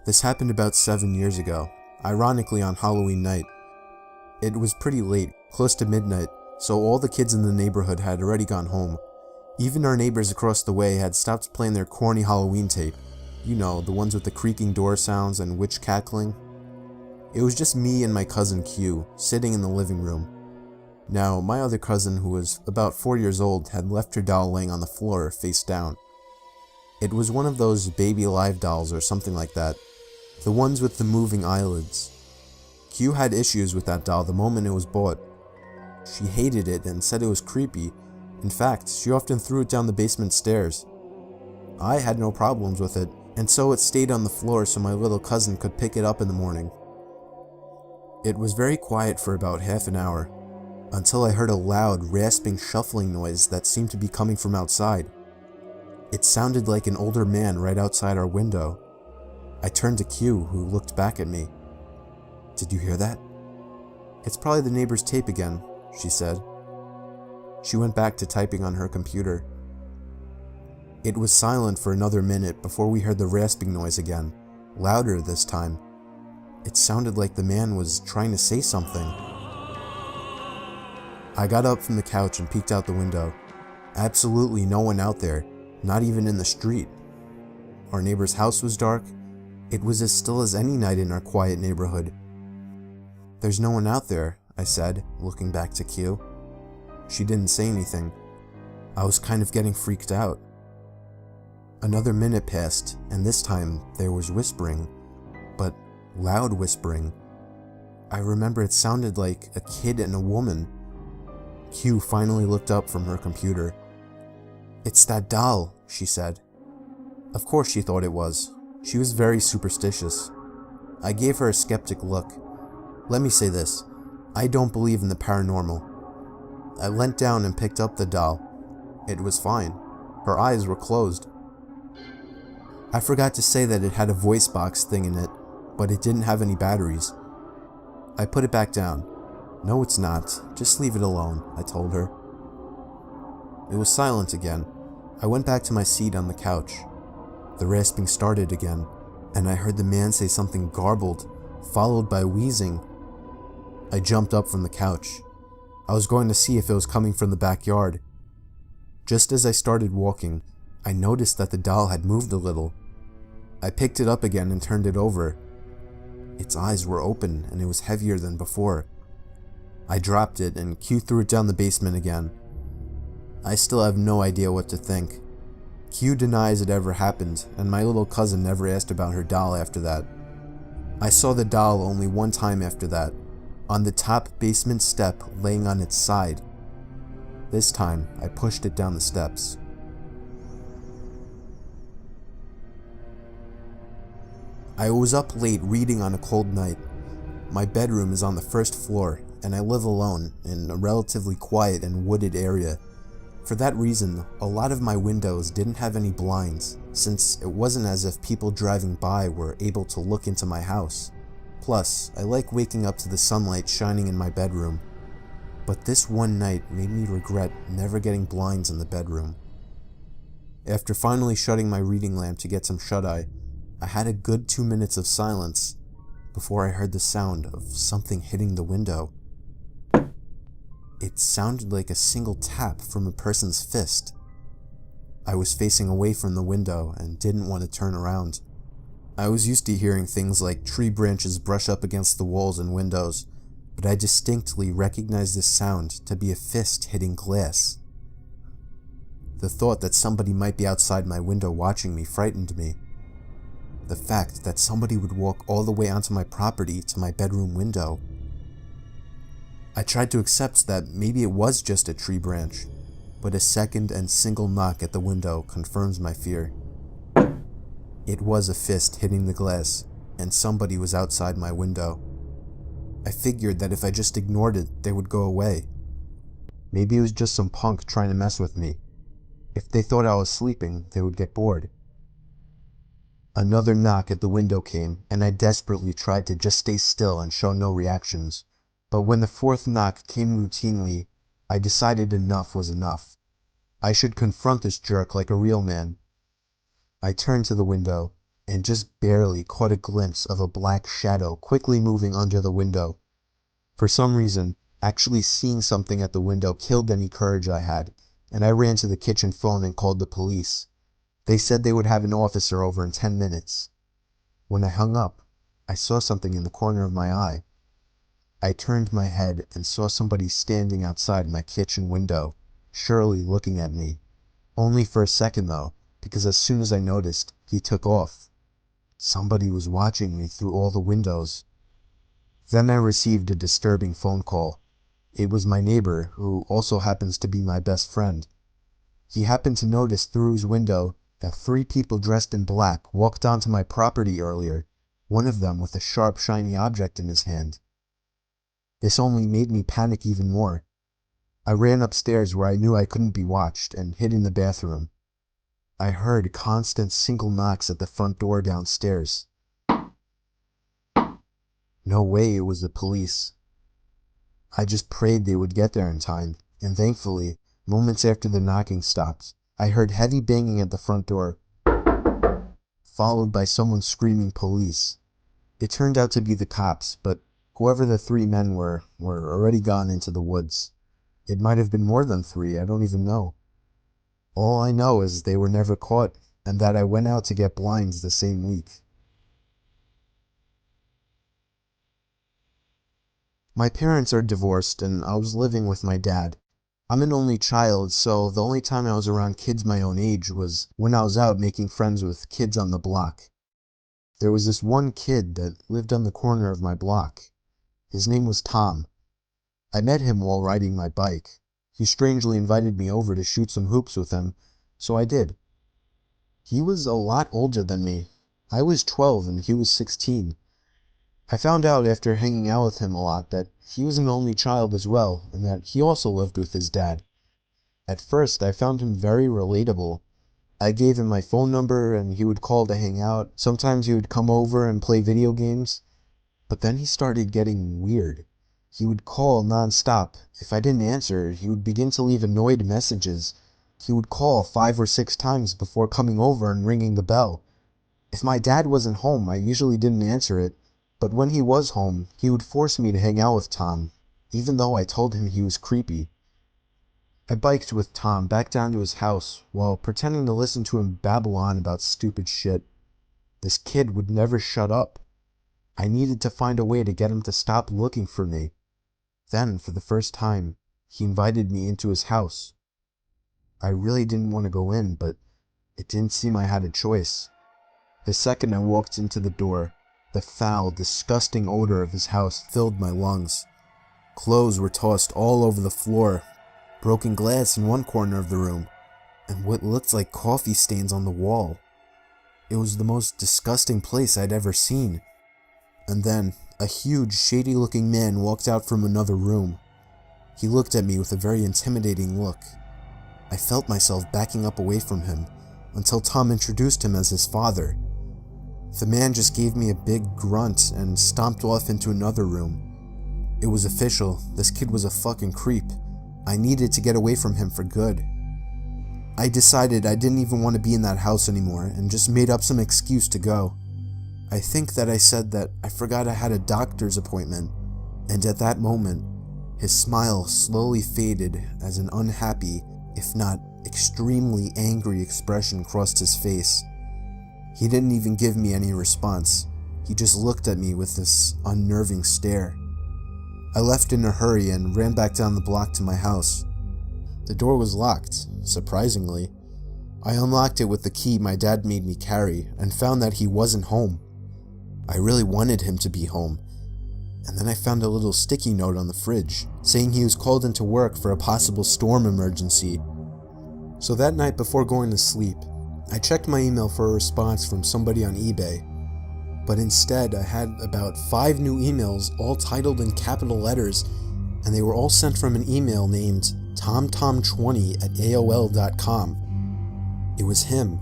This happened about 7 years ago, ironically on Halloween night. It was pretty late, close to midnight, so all the kids in the neighborhood had already gone home. Even our neighbors across the way had stopped playing their corny Halloween tape. You know, the ones with the creaking door sounds and witch cackling. It was just me and my cousin Q, sitting in the living room. Now, my other cousin, who was about 4 years old, had left her doll laying on the floor, face down. It was one of those baby alive dolls or something like that. The ones with the moving eyelids. Q had issues with that doll the moment it was bought. She hated it and said it was creepy. In fact, she often threw it down the basement stairs. I had no problems with it, and so it stayed on the floor so my little cousin could pick it up in the morning. It was very quiet for about half an hour, until I heard a loud, rasping, shuffling noise that seemed to be coming from outside. It sounded like an older man right outside our window. I turned to Q, who looked back at me. "Did you hear that?" "It's probably the neighbor's tape again," she said. She went back to typing on her computer. It was silent for another minute before we heard the rasping noise again, louder this time. It sounded like the man was trying to say something. I got up from the couch and peeked out the window. Absolutely no one out there, not even in the street. Our neighbor's house was dark. It was as still as any night in our quiet neighborhood. "There's no one out there," I said, looking back to Q. She didn't say anything. I was kind of getting freaked out. Another minute passed, and this time there was whispering, but loud whispering. I remember it sounded like a kid and a woman. Q finally looked up from her computer. "It's that doll," she said. Of course she thought it was. She was very superstitious. I gave her a skeptic look. Let me say this, I don't believe in the paranormal. I leant down and picked up the doll. It was fine. Her eyes were closed. I forgot to say that it had a voice box thing in it, but it didn't have any batteries. I put it back down. "No, it's not. Just leave it alone," I told her. It was silent again. I went back to my seat on the couch. The rasping started again, and I heard the man say something garbled, followed by wheezing. I jumped up from the couch. I was going to see if it was coming from the backyard. Just as I started walking, I noticed that the doll had moved a little. I picked it up again and turned it over. Its eyes were open and it was heavier than before. I dropped it and Q threw it down the basement again. I still have no idea what to think. Q denies it ever happened, and my little cousin never asked about her doll after that. I saw the doll only one time after that, on the top basement step laying on its side. This time, I pushed it down the steps. I was up late reading on a cold night. My bedroom is on the first floor, and I live alone in a relatively quiet and wooded area. For that reason, a lot of my windows didn't have any blinds, since it wasn't as if people driving by were able to look into my house. Plus, I like waking up to the sunlight shining in my bedroom. But this one night made me regret never getting blinds in the bedroom. After finally shutting my reading lamp to get some shut-eye, I had a good 2 minutes of silence before I heard the sound of something hitting the window. It sounded like a single tap from a person's fist. I was facing away from the window and didn't want to turn around. I was used to hearing things like tree branches brush up against the walls and windows, but I distinctly recognized this sound to be a fist hitting glass. The thought that somebody might be outside my window watching me frightened me. The fact that somebody would walk all the way onto my property to my bedroom window. I tried to accept that maybe it was just a tree branch, but a second and single knock at the window confirms my fear. It was a fist hitting the glass, and somebody was outside my window. I figured that if I just ignored it, they would go away. Maybe it was just some punk trying to mess with me. If they thought I was sleeping, they would get bored. Another knock at the window came, and I desperately tried to just stay still and show no reactions. But when the fourth knock came routinely, I decided enough was enough. I should confront this jerk like a real man. I turned to the window, and just barely caught a glimpse of a black shadow quickly moving under the window. For some reason, actually seeing something at the window killed any courage I had, and I ran to the kitchen phone and called the police. They said they would have an officer over in 10 minutes. When I hung up, I saw something in the corner of my eye. I turned my head and saw somebody standing outside my kitchen window, surely looking at me. Only for a second though, because as soon as I noticed, he took off. Somebody was watching me through all the windows. Then I received a disturbing phone call. It was my neighbor, who also happens to be my best friend. He happened to notice through his window that 3 people dressed in black walked onto my property earlier, one of them with a sharp, shiny object in his hand. This only made me panic even more. I ran upstairs where I knew I couldn't be watched and hid in the bathroom. I heard constant single knocks at the front door downstairs. No way it was the police. I just prayed they would get there in time, and thankfully, moments after the knocking stopped, I heard heavy banging at the front door, followed by someone screaming police. It turned out to be the cops, but whoever the 3 men were already gone into the woods. It might have been more than 3, I don't even know. All I know is they were never caught, and that I went out to get blinds the same week. My parents are divorced, and I was living with my dad. I'm an only child, so the only time I was around kids my own age was when I was out making friends with kids on the block. There was this one kid that lived on the corner of my block. His name was Tom. I met him while riding my bike. He strangely invited me over to shoot some hoops with him, so I did. He was a lot older than me. I was 12 and he was 16. I found out after hanging out with him a lot that he was an only child as well, and that he also lived with his dad. At first, I found him very relatable. I gave him my phone number and he would call to hang out. Sometimes he would come over and play video games. But then he started getting weird. He would call non-stop. If I didn't answer, he would begin to leave annoyed messages. He would call 5 or 6 times before coming over and ringing the bell. If my dad wasn't home, I usually didn't answer it. But when he was home, he would force me to hang out with Tom, even though I told him he was creepy. I biked with Tom back down to his house while pretending to listen to him babble on about stupid shit. This kid would never shut up. I needed to find a way to get him to stop looking for me. Then, for the first time, he invited me into his house. I really didn't want to go in, but it didn't seem I had a choice. The second I walked into the door, the foul, disgusting odor of his house filled my lungs. Clothes were tossed all over the floor, broken glass in one corner of the room, and what looked like coffee stains on the wall. It was the most disgusting place I'd ever seen. And then, a huge, shady-looking man walked out from another room. He looked at me with a very intimidating look. I felt myself backing up away from him, until Tom introduced him as his father. The man just gave me a big grunt and stomped off into another room. It was official, this kid was a fucking creep. I needed to get away from him for good. I decided I didn't even want to be in that house anymore and just made up some excuse to go. I think that I said that I forgot I had a doctor's appointment, and at that moment, his smile slowly faded as an unhappy, if not extremely angry expression crossed his face. He didn't even give me any response. He just looked at me with this unnerving stare. I left in a hurry and ran back down the block to my house. The door was locked, surprisingly. I unlocked it with the key my dad made me carry and found that he wasn't home. I really wanted him to be home. And then I found a little sticky note on the fridge saying he was called into work for a possible storm emergency. So that night before going to sleep, I checked my email for a response from somebody on eBay. But instead, I had about 5 new emails, all titled in capital letters, and they were all sent from an email named tomtom20@aol.com. It was him.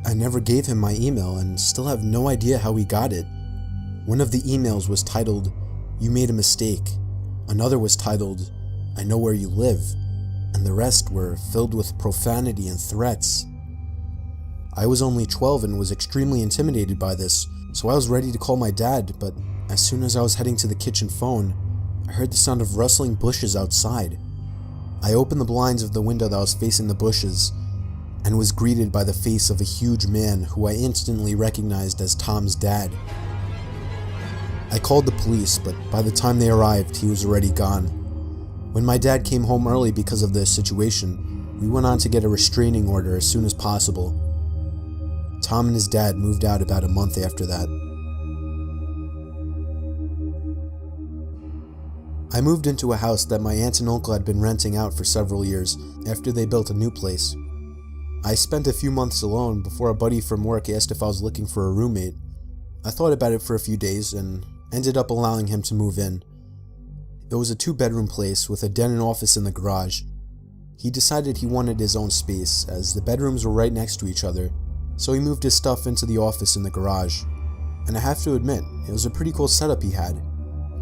I never gave him my email and still have no idea how he got it. One of the emails was titled, "You made a mistake." Another was titled, "I know where you live." And the rest were filled with profanity and threats. I was only 12 and was extremely intimidated by this, so I was ready to call my dad, but as soon as I was heading to the kitchen phone, I heard the sound of rustling bushes outside. I opened the blinds of the window that was facing the bushes and was greeted by the face of a huge man who I instantly recognized as Tom's dad. I called the police, but by the time they arrived, he was already gone. When my dad came home early because of this situation, we went on to get a restraining order as soon as possible. Tom and his dad moved out about a month after that. I moved into a house that my aunt and uncle had been renting out for several years after they built a new place. I spent a few months alone before a buddy from work asked if I was looking for a roommate. I thought about it for a few days and ended up allowing him to move in. It was a 2-bedroom place with a den and office in the garage. He decided he wanted his own space as the bedrooms were right next to each other, so he moved his stuff into the office in the garage. And I have to admit, it was a pretty cool setup he had.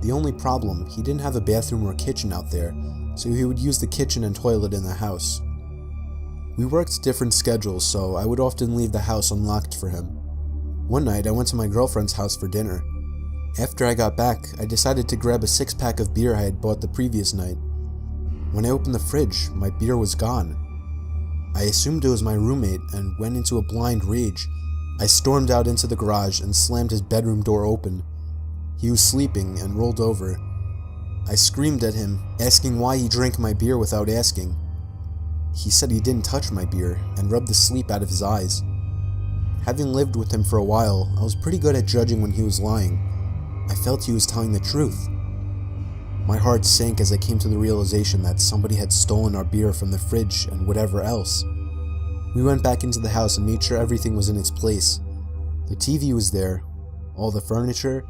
The only problem, he didn't have a bathroom or kitchen out there, so he would use the kitchen and toilet in the house. We worked different schedules, so I would often leave the house unlocked for him. One night, I went to my girlfriend's house for dinner. After I got back, I decided to grab a 6-pack of beer I had bought the previous night. When I opened the fridge, my beer was gone. I assumed it was my roommate and went into a blind rage. I stormed out into the garage and slammed his bedroom door open. He was sleeping and rolled over. I screamed at him, asking why he drank my beer without asking. He said he didn't touch my beer and rubbed the sleep out of his eyes. Having lived with him for a while, I was pretty good at judging when he was lying. I felt he was telling the truth. My heart sank as I came to the realization that somebody had stolen our beer from the fridge and whatever else. We went back into the house and made sure everything was in its place. The TV was there, all the furniture.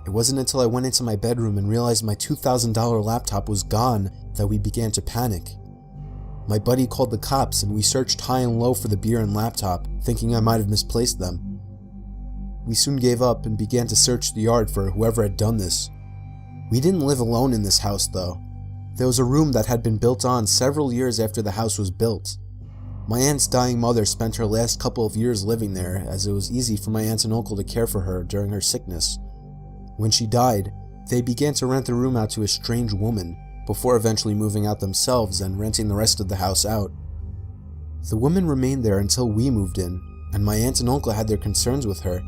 It wasn't until I went into my bedroom and realized my $2,000 laptop was gone that we began to panic. My buddy called the cops and we searched high and low for the beer and laptop, thinking I might have misplaced them. We soon gave up and began to search the yard for whoever had done this. We didn't live alone in this house though. There was a room that had been built on several years after the house was built. My aunt's dying mother spent her last couple of years living there, as it was easy for my aunt and uncle to care for her during her sickness. When she died, they began to rent the room out to a strange woman, before eventually moving out themselves and renting the rest of the house out. The woman remained there until we moved in, and my aunt and uncle had their concerns with her.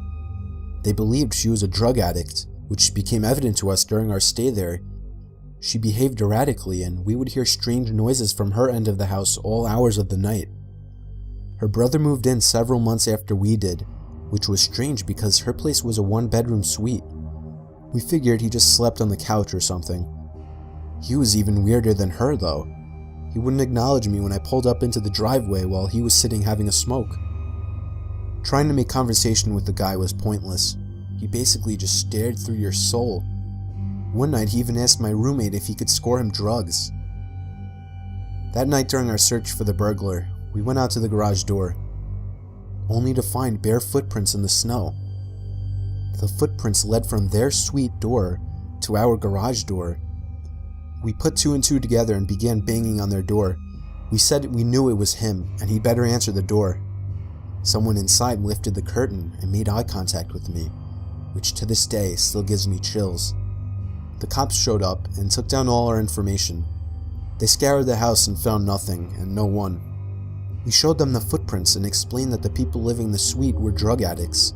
They believed she was a drug addict, which became evident to us during our stay there. She behaved erratically, and we would hear strange noises from her end of the house all hours of the night. Her brother moved in several months after we did, which was strange because her place was a 1-bedroom suite. We figured he just slept on the couch or something. He was even weirder than her though. He wouldn't acknowledge me when I pulled up into the driveway while he was sitting having a smoke. Trying to make conversation with the guy was pointless. He basically just stared through your soul. One night he even asked my roommate if he could score him drugs. That night during our search for the burglar, we went out to the garage door, only to find bare footprints in the snow. The footprints led from their suite door to our garage door. We put 2 and 2 together and began banging on their door. We said we knew it was him and he'd better answer the door. Someone inside lifted the curtain and made eye contact with me, which to this day still gives me chills. The cops showed up and took down all our information. They scoured the house and found nothing and no one. We showed them the footprints and explained that the people living in the suite were drug addicts.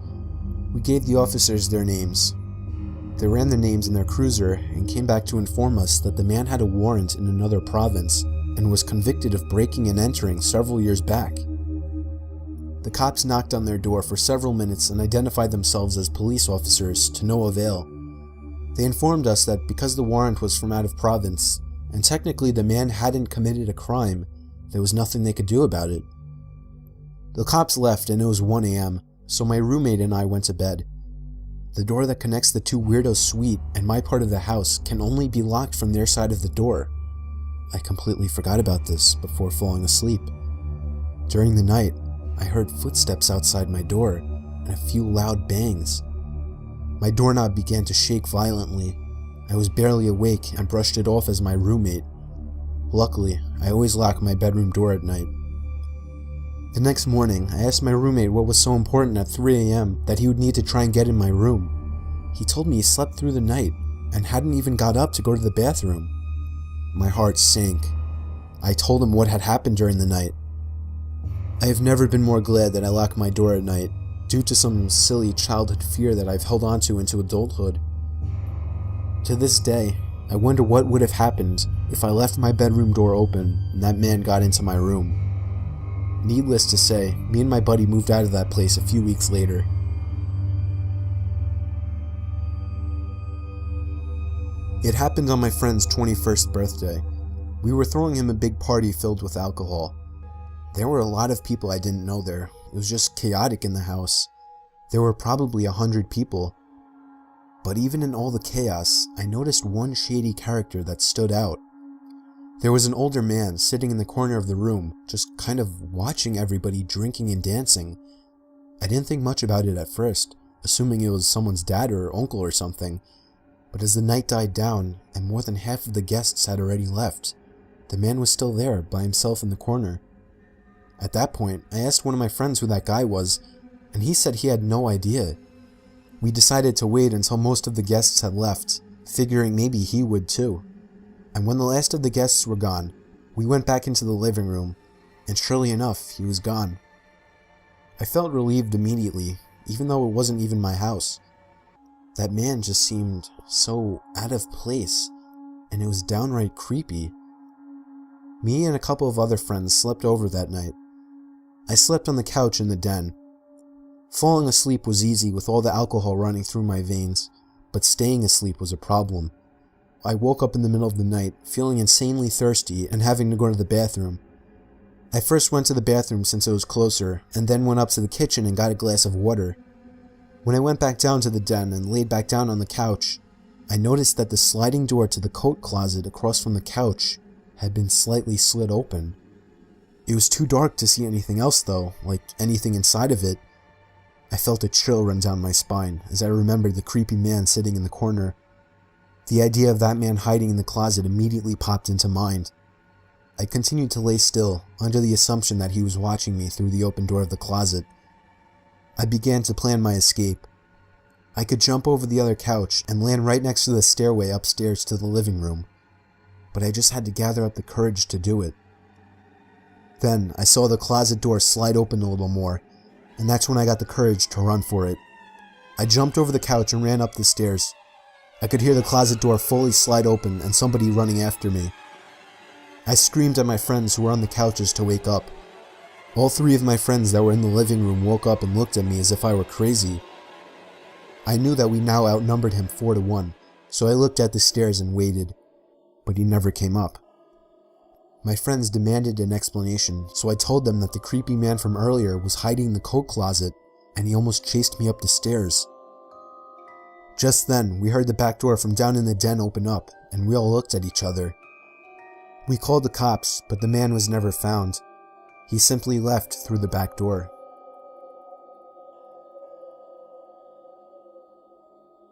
We gave the officers their names. They ran their names in their cruiser and came back to inform us that the man had a warrant in another province and was convicted of breaking and entering several years back. The cops knocked on their door for several minutes and identified themselves as police officers to no avail. They informed us that because the warrant was from out of province, and technically the man hadn't committed a crime, there was nothing they could do about it. The cops left and it was 1 a.m., so my roommate and I went to bed. The door that connects the 2 weirdos' suite and my part of the house can only be locked from their side of the door. I completely forgot about this before falling asleep. During the night, I heard footsteps outside my door and a few loud bangs. My doorknob began to shake violently. I was barely awake and brushed it off as my roommate. Luckily, I always lock my bedroom door at night. The next morning, I asked my roommate what was so important at 3 a.m. that he would need to try and get in my room. He told me he slept through the night and hadn't even got up to go to the bathroom. My heart sank. I told him what had happened during the night. I have never been more glad that I locked my door at night, due to some silly childhood fear that I've held onto into adulthood. To this day, I wonder what would have happened if I left my bedroom door open and that man got into my room. Needless to say, me and my buddy moved out of that place a few weeks later. It happened on my friend's 21st birthday. We were throwing him a big party filled with alcohol. There were a lot of people I didn't know there. It was just chaotic in the house. There were probably 100 people. But even in all the chaos, I noticed one shady character that stood out. There was an older man sitting in the corner of the room, just kind of watching everybody drinking and dancing. I didn't think much about it at first, assuming it was someone's dad or uncle or something. But as the night died down, and more than half of the guests had already left, the man was still there, by himself in the corner. At that point, I asked one of my friends who that guy was, and he said he had no idea. We decided to wait until most of the guests had left, figuring maybe he would too. And when the last of the guests were gone, we went back into the living room, and surely enough, he was gone. I felt relieved immediately, even though it wasn't even my house. That man just seemed so out of place, and it was downright creepy. Me and a couple of other friends slept over that night. I slept on the couch in the den. Falling asleep was easy with all the alcohol running through my veins, but staying asleep was a problem. I woke up in the middle of the night, feeling insanely thirsty and having to go to the bathroom. I first went to the bathroom since it was closer, and then went up to the kitchen and got a glass of water. When I went back down to the den and laid back down on the couch, I noticed that the sliding door to the coat closet across from the couch had been slightly slit open. It was too dark to see anything else though, like anything inside of it. I felt a chill run down my spine as I remembered the creepy man sitting in the corner. The idea of that man hiding in the closet immediately popped into mind. I continued to lay still, under the assumption that he was watching me through the open door of the closet. I began to plan my escape. I could jump over the other couch and land right next to the stairway upstairs to the living room, but I just had to gather up the courage to do it. Then I saw the closet door slide open a little more, and that's when I got the courage to run for it. I jumped over the couch and ran up the stairs. I could hear the closet door fully slide open and somebody running after me. I screamed at my friends who were on the couches to wake up. All three of my friends that were in the living room woke up and looked at me as if I were crazy. I knew that we now outnumbered him 4-1, so I looked at the stairs and waited, but he never came up. My friends demanded an explanation, so I told them that the creepy man from earlier was hiding in the coat closet, and he almost chased me up the stairs. Just then, we heard the back door from down in the den open up, and we all looked at each other. We called the cops, but the man was never found. He simply left through the back door.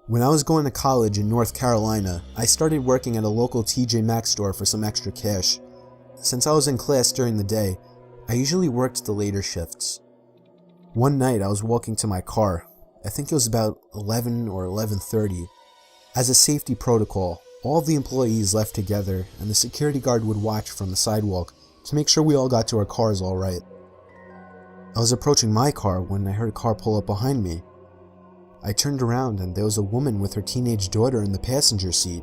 When I was going to college in North Carolina, I started working at a local TJ Maxx store for some extra cash. Since I was in class during the day, I usually worked the later shifts. One night I was walking to my car. I think it was about 11 or 11:30. As a safety protocol, all of the employees left together and the security guard would watch from the sidewalk to make sure we all got to our cars all right. I was approaching my car when I heard a car pull up behind me. I turned around and there was a woman with her teenage daughter in the passenger seat.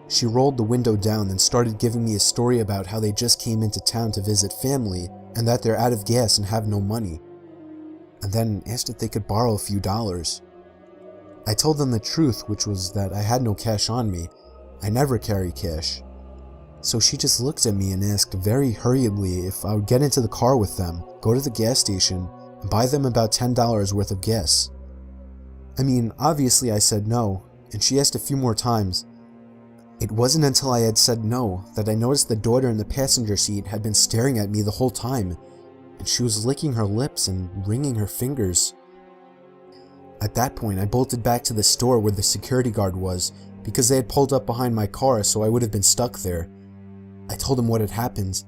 She rolled the window down and started giving me a story about how they just came into town to visit family and that they're out of gas and have no money, and then asked if they could borrow a few dollars. I told them the truth, which was that I had no cash on me. I never carry cash. So she just looked at me and asked very hurriedly if I would get into the car with them, go to the gas station, and buy them about $10 worth of gas. I mean, obviously I said no, and she asked a few more times. It wasn't until I had said no that I noticed the daughter in the passenger seat had been staring at me the whole time, and she was licking her lips and wringing her fingers. At that point, I bolted back to the store where the security guard was, because they had pulled up behind my car, so I would have been stuck there. I told him what had happened.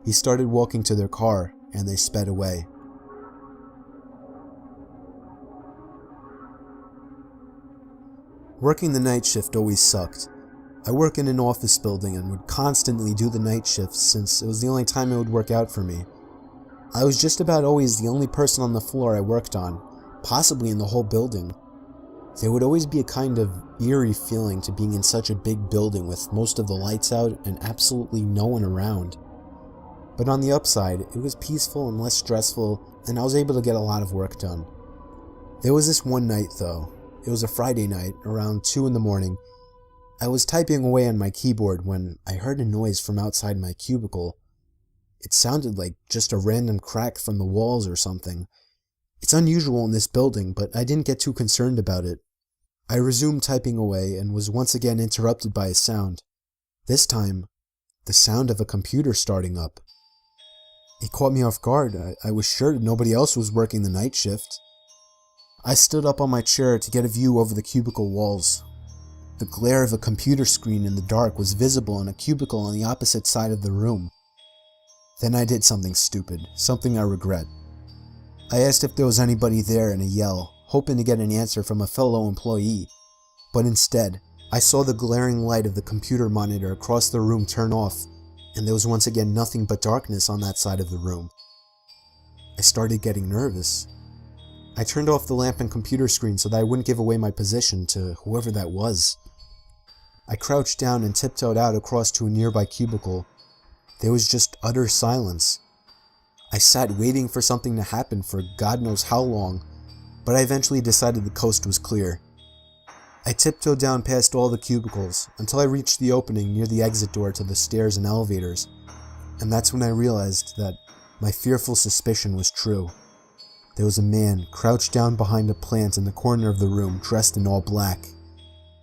He started walking to their car, and they sped away. Working the night shift always sucked. I work in an office building and would constantly do the night shifts since it was the only time it would work out for me. I was just about always the only person on the floor I worked on, possibly in the whole building. There would always be a kind of eerie feeling to being in such a big building with most of the lights out and absolutely no one around. But on the upside, it was peaceful and less stressful, and I was able to get a lot of work done. There was this one night though. It was a Friday night, around 2 in the morning. I was typing away on my keyboard when I heard a noise from outside my cubicle. It sounded like just a random crack from the walls or something. It's unusual in this building, but I didn't get too concerned about it. I resumed typing away and was once again interrupted by a sound. This time, the sound of a computer starting up. It caught me off guard. I was sure nobody else was working the night shift. I stood up on my chair to get a view over the cubicle walls. The glare of a computer screen in the dark was visible in a cubicle on the opposite side of the room. Then I did something stupid, something I regret. I asked if there was anybody there in a yell, hoping to get an answer from a fellow employee, but instead, I saw the glaring light of the computer monitor across the room turn off, and there was once again nothing but darkness on that side of the room. I started getting nervous. I turned off the lamp and computer screen so that I wouldn't give away my position to whoever that was. I crouched down and tiptoed out across to a nearby cubicle. There was just utter silence. I sat waiting for something to happen for God knows how long, but I eventually decided the coast was clear. I tiptoed down past all the cubicles until I reached the opening near the exit door to the stairs and elevators, and that's when I realized that my fearful suspicion was true. There was a man crouched down behind a plant in the corner of the room, dressed in all black.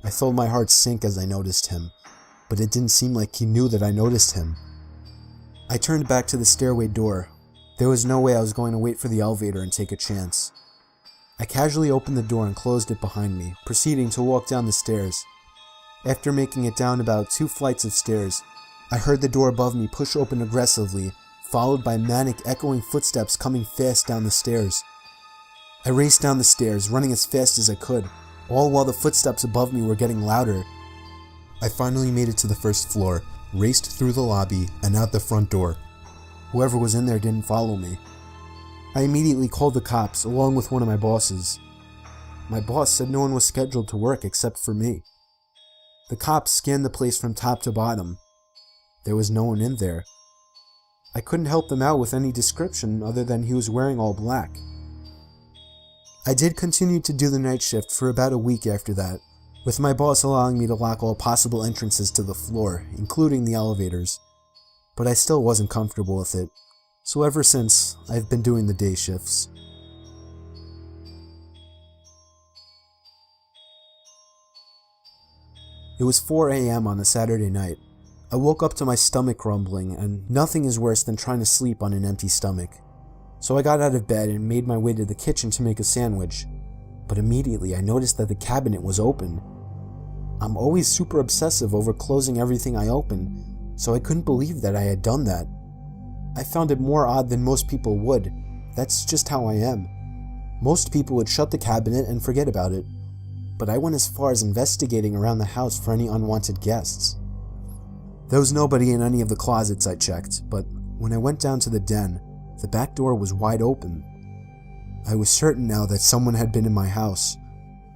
I felt my heart sink as I noticed him, but it didn't seem like he knew that I noticed him. I turned back to the stairway door. There was no way I was going to wait for the elevator and take a chance. I casually opened the door and closed it behind me, proceeding to walk down the stairs. After making it down about 2 flights of stairs, I heard the door above me push open aggressively, followed by manic echoing footsteps coming fast down the stairs. I raced down the stairs, running as fast as I could, all while the footsteps above me were getting louder. I finally made it to the first floor, raced through the lobby, and out the front door. Whoever was in there didn't follow me. I immediately called the cops, along with one of my bosses. My boss said no one was scheduled to work except for me. The cops scanned the place from top to bottom. There was no one in there. I couldn't help them out with any description other than he was wearing all black. I did continue to do the night shift for about a week after that, with my boss allowing me to lock all possible entrances to the floor, including the elevators. But I still wasn't comfortable with it, so ever since, I've been doing the day shifts. It was 4 a.m. on a Saturday night. I woke up to my stomach rumbling, and nothing is worse than trying to sleep on an empty stomach. So I got out of bed and made my way to the kitchen to make a sandwich, but immediately I noticed that the cabinet was open. I'm always super obsessive over closing everything I open, so I couldn't believe that I had done that. I found it more odd than most people would. That's just how I am. Most people would shut the cabinet and forget about it, but I went as far as investigating around the house for any unwanted guests. There was nobody in any of the closets I checked, but when I went down to the den, the back door was wide open. I was certain now that someone had been in my house.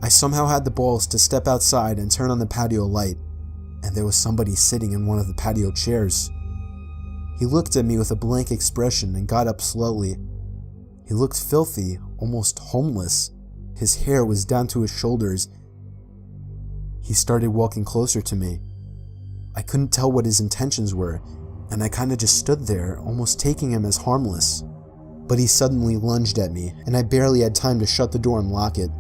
I somehow had the balls to step outside and turn on the patio light, and there was somebody sitting in one of the patio chairs. He looked at me with a blank expression and got up slowly. He looked filthy, almost homeless. His hair was down to his shoulders. He started walking closer to me. I couldn't tell what his intentions were, and I kinda just stood there, almost taking him as harmless. But he suddenly lunged at me, and I barely had time to shut the door and lock it.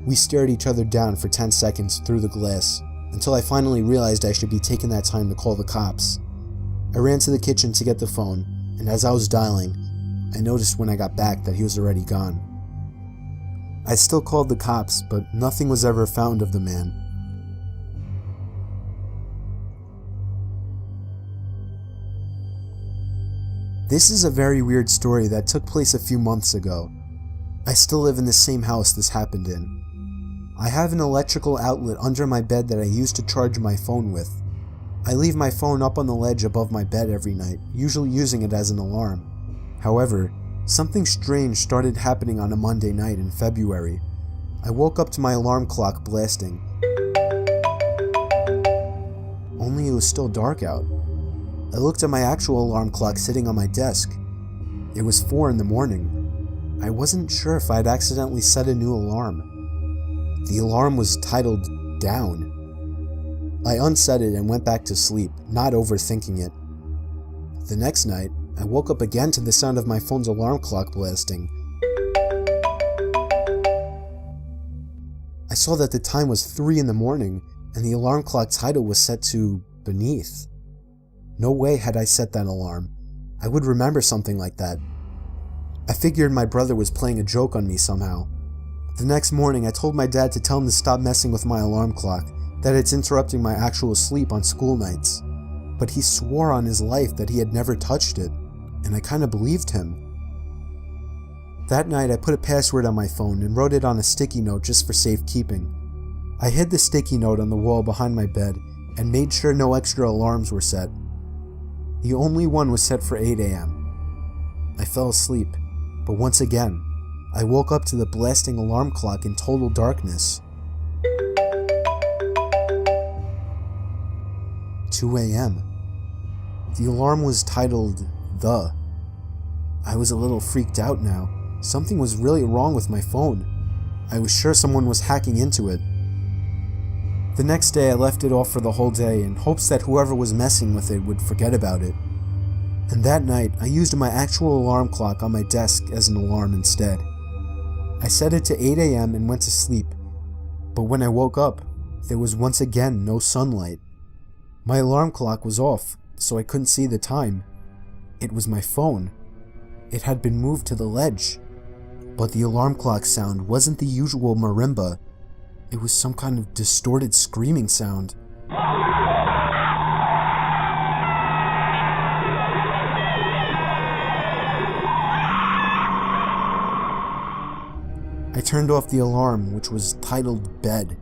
We stared each other down for 10 seconds through the glass, until I finally realized I should be taking that time to call the cops. I ran to the kitchen to get the phone, and as I was dialing, I noticed when I got back that he was already gone. I still called the cops, but nothing was ever found of the man. This is a very weird story that took place a few months ago. I still live in the same house this happened in. I have an electrical outlet under my bed that I use to charge my phone with. I leave my phone up on the ledge above my bed every night, usually using it as an alarm. However, something strange started happening on a Monday night in February. I woke up to my alarm clock blasting. Only it was still dark out. I looked at my actual alarm clock sitting on my desk. It was 4 in the morning. I wasn't sure if I'd accidentally set a new alarm. The alarm was titled Down. I unset it and went back to sleep, not overthinking it. The next night, I woke up again to the sound of my phone's alarm clock blasting. I saw that the time was 3 in the morning, and the alarm clock title was set to Beneath. No way had I set that alarm. I would remember something like that. I figured my brother was playing a joke on me somehow. The next morning, I told my dad to tell him to stop messing with my alarm clock, that it's interrupting my actual sleep on school nights. But he swore on his life that he had never touched it, and I kinda believed him. That night, I put a password on my phone and wrote it on a sticky note just for safekeeping. I hid the sticky note on the wall behind my bed and made sure no extra alarms were set. The only one was set for 8 a.m. I fell asleep, but once again, I woke up to the blasting alarm clock in total darkness. 2 a.m. The alarm was titled The. I was a little freaked out now. Something was really wrong with my phone. I was sure someone was hacking into it. The next day I left it off for the whole day in hopes that whoever was messing with it would forget about it. And that night I used my actual alarm clock on my desk as an alarm instead. I set it to 8 a.m. and went to sleep, but when I woke up, there was once again no sunlight. My alarm clock was off, so I couldn't see the time. It was my phone. It had been moved to the ledge. But the alarm clock sound wasn't the usual marimba. It was some kind of distorted screaming sound. I turned off the alarm, which was titled Bed.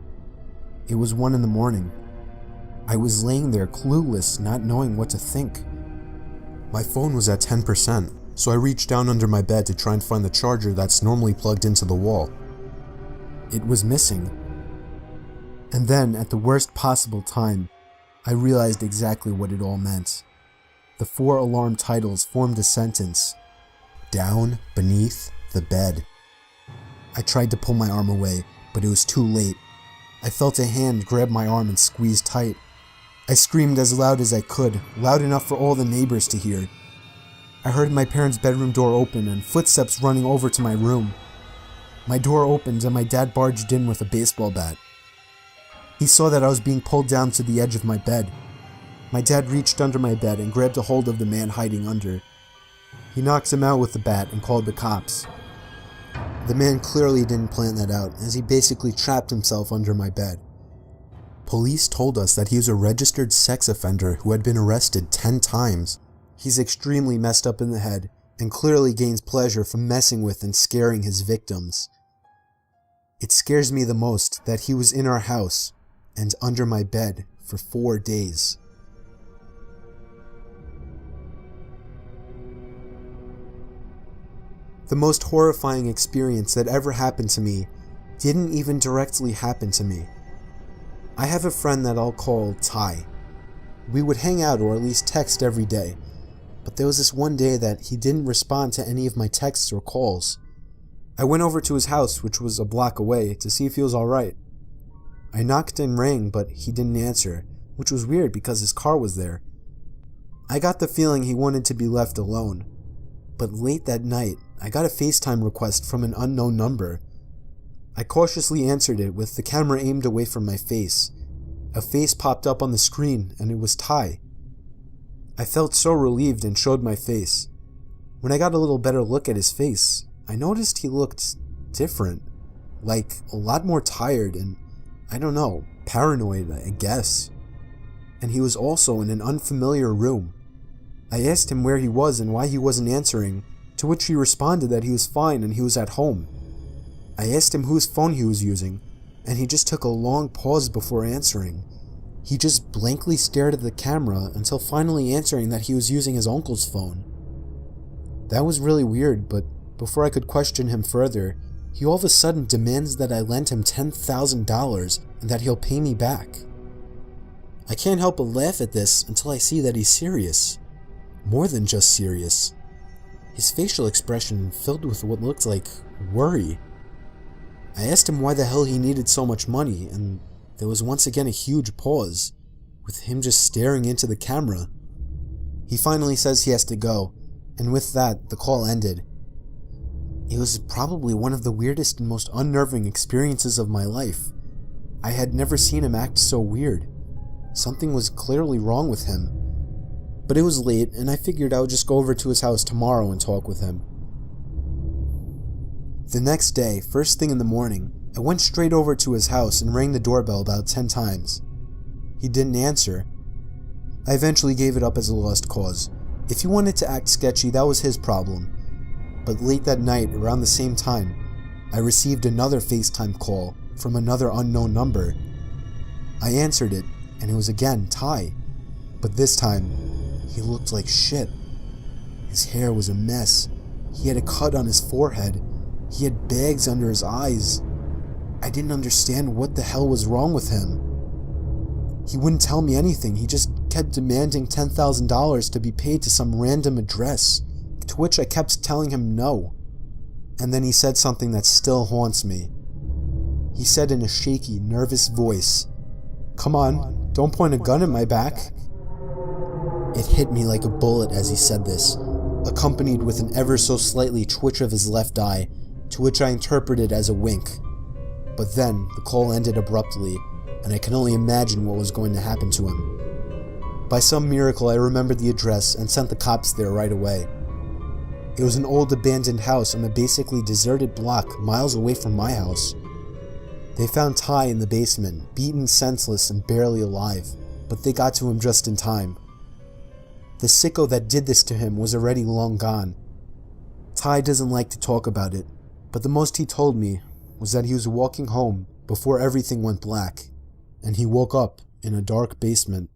It was 1 in the morning. I was laying there clueless, not knowing what to think. My phone was at 10%, so I reached down under my bed to try and find the charger that's normally plugged into the wall. It was missing. And then, at the worst possible time, I realized exactly what it all meant. The 4 alarm titles formed a sentence. Down beneath the bed. I tried to pull my arm away, but it was too late. I felt a hand grab my arm and squeeze tight. I screamed as loud as I could, loud enough for all the neighbors to hear. I heard my parents' bedroom door open and footsteps running over to my room. My door opened and my dad barged in with a baseball bat. He saw that I was being pulled down to the edge of my bed. My dad reached under my bed and grabbed a hold of the man hiding under. He knocked him out with the bat and called the cops. The man clearly didn't plan that out, as he basically trapped himself under my bed. Police told us that he was a registered sex offender who had been arrested 10 times. He's extremely messed up in the head, and clearly gains pleasure from messing with and scaring his victims. It scares me the most that he was in our house and under my bed for 4 days. The most horrifying experience that ever happened to me didn't even directly happen to me. I have a friend that I'll call Ty. We would hang out or at least text every day, but there was this one day that he didn't respond to any of my texts or calls. I went over to his house, which was a block away, to see if he was alright. I knocked and rang, but he didn't answer, which was weird because his car was there. I got the feeling he wanted to be left alone. But late that night, I got a FaceTime request from an unknown number. I cautiously answered it with the camera aimed away from my face. A face popped up on the screen, and it was Ty. I felt so relieved and showed my face. When I got a little better look at his face, I noticed he looked different. Like, a lot more tired and, I don't know, paranoid, I guess. And he was also in an unfamiliar room. I asked him where he was and why he wasn't answering, to which he responded that he was fine and he was at home. I asked him whose phone he was using, and he just took a long pause before answering. He just blankly stared at the camera until finally answering that he was using his uncle's phone. That was really weird, but before I could question him further, he all of a sudden demands that I lend him $10,000 and that he'll pay me back. I can't help but laugh at this until I see that he's serious. More than just serious. His facial expression filled with what looked like worry. I asked him why the hell he needed so much money, and there was once again a huge pause, with him just staring into the camera. He finally says he has to go, and with that, the call ended. It was probably one of the weirdest and most unnerving experiences of my life. I had never seen him act so weird. Something was clearly wrong with him. But it was late, and I figured I would just go over to his house tomorrow and talk with him. The next day, first thing in the morning, I went straight over to his house and rang the doorbell about 10 times. He didn't answer. I eventually gave it up as a lost cause. If he wanted to act sketchy, that was his problem. But late that night, around the same time, I received another FaceTime call from another unknown number. I answered it, and it was again Ty, but this time, he looked like shit. His hair was a mess. He had a cut on his forehead. He had bags under his eyes. I didn't understand what the hell was wrong with him. He wouldn't tell me anything. He just kept demanding $10,000 to be paid to some random address, to which I kept telling him no. And then he said something that still haunts me. He said in a shaky, nervous voice, "Come on, don't point a gun at my back." It hit me like a bullet as he said this, accompanied with an ever so slightly twitch of his left eye, to which I interpreted as a wink. But then, the call ended abruptly, and I can only imagine what was going to happen to him. By some miracle, I remembered the address and sent the cops there right away. It was an old abandoned house on a basically deserted block miles away from my house. They found Ty in the basement, beaten senseless and barely alive, but they got to him just in time. The sicko that did this to him was already long gone. Ty doesn't like to talk about it, but the most he told me was that he was walking home before everything went black, and he woke up in a dark basement.